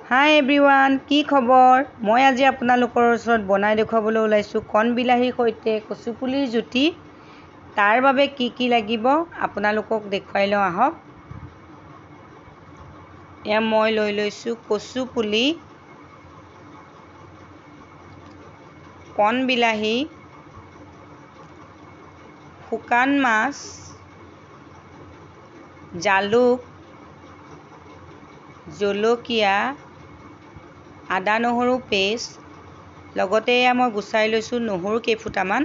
হাই everyone, কি খবৰ? মই আজি আপোনালোকৰ ওচৰত বনাই দেখুৱাবলৈ ওলাইছোঁ কণ বিলাহীৰ সৈতে কচুপুলিৰ জুতি। তাৰ বাবে কি কি লাগিব আপোনালোকক দেখুৱাই লওঁ আহক। এয়া মই লৈ লৈছোঁ কচুপুলি, কণ বিলাহী, শুকান মাছ, জালুক, জলকীয়া, আদা নহৰু পেষ্ট, লগতে এয়া মই গুচাই লৈছোঁ নহৰু কেইফুটামান।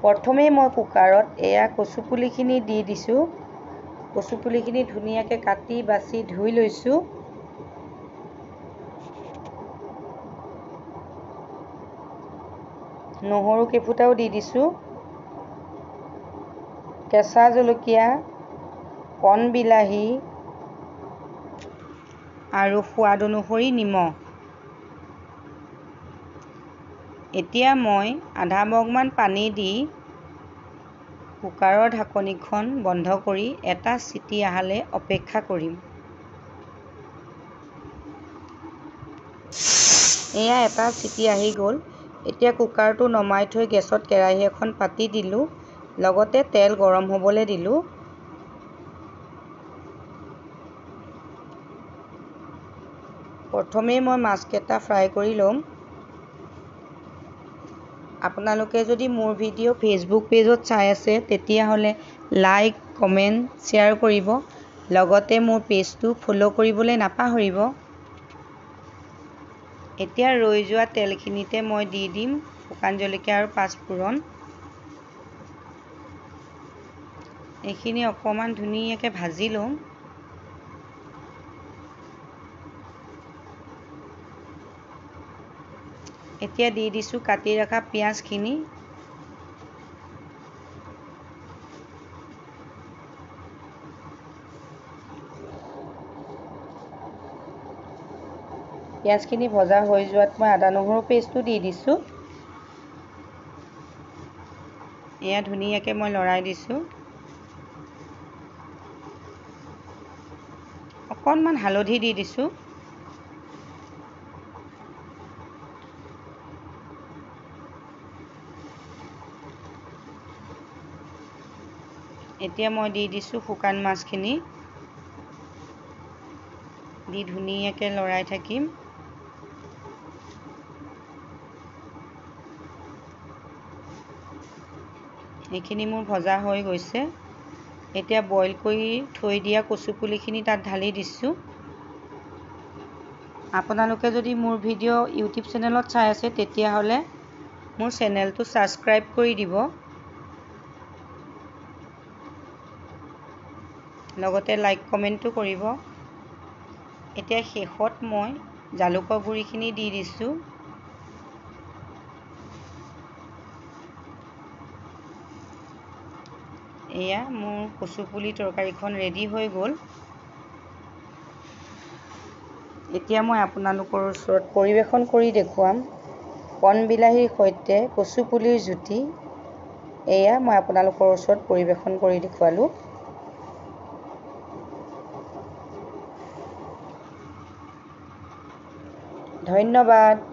প্ৰথমেই মই কুকাৰত এয়া কচুপুলিখিনি দি দিছোঁ। কচুপুলিখিনি ধুনীয়াকৈ কাটি বাছি ধুই লৈছোঁ। নহৰু কেইফুটাও দি দিছোঁ। কেঁচা জলকীয়া, কণ বিলাহী আৰু সোৱাদ অনুসৰি নিমখ। এতিয়া মই আধা মগমান পানী দি কুকাৰৰ ঢাকনিখন বন্ধ কৰি এটা চিটি অহালৈ অপেক্ষা কৰিম। এয়া এটা চিটি আহি গ'ল। এতিয়া কুকাৰটো নমাই থৈ গেছত কেৰাহী এখন পাতি দিলোঁ, লগতে তেল গৰম হ'বলৈ দিলোঁ। প্ৰথমেই মই মাছকেইটা ফ্ৰাই কৰি ল'ম। আপোনালোকে যদি মোৰ ভিডিঅ' ফেচবুক পেজত চাই আছে তেতিয়াহ'লে লাইক, কমেণ্ট, শ্বেয়াৰ কৰিব। লগতে মোৰ পেজটো ফ'ল' কৰিবলৈ নাপাহৰিব। এতিয়া ৰৈ যোৱা তেলখিনিতে মই দি দিম শুকান জলকীয়া আৰু পাঁচফোৰণ। এইখিনি অকণমান ধুনীয়াকৈ ভাজি ল'ম। এতিয়া দি দিছোঁ কাটি ৰখা পিঁয়াজখিনি। পিঁয়াজখিনি ভজা হৈ যোৱাত মই আদা নহৰু পেষ্টটো দি দিছোঁ। এয়া ধুনীয়াকৈ মই লৰাই দিছোঁ। অকণমান হালধি দি দিছোঁ। এতিয়া মই দি দিছোঁ শুকান মাছখিনি। দি ধুনীয়াকৈ লৰাই থাকিম। এইখিনি মোৰ ভজা হৈ গৈছে। এতিয়া বইল কৰি থৈ দিয়া কচুপুলিখিনি তাত ঢালি দিছোঁ। আপোনালোকে যদি মোৰ ভিডিঅ' ইউটিউব চেনেলত চাই আছে তেতিয়াহ'লে মোৰ চেনেলটো ছাবস্ক্ৰাইব কৰি দিব। লগতে লাইক কমেণ্টো কৰিব। এতিয়া শেষত মই জালুকৰ গুড়িখিনি দি দিছোঁ। এয়া মোৰ কচুপুলি তৰকাৰীখন ৰেডি হৈ গ'ল। এতিয়া মই আপোনালোকৰ ওচৰত পৰিৱেশন কৰি দেখুৱাম কণ বিলাহীৰ সৈতে কচুপুলিৰ জুতি। এয়া মই আপোনালোকৰ ওচৰত পৰিৱেশন কৰি দেখুৱালোঁ। ধন্যবাদ।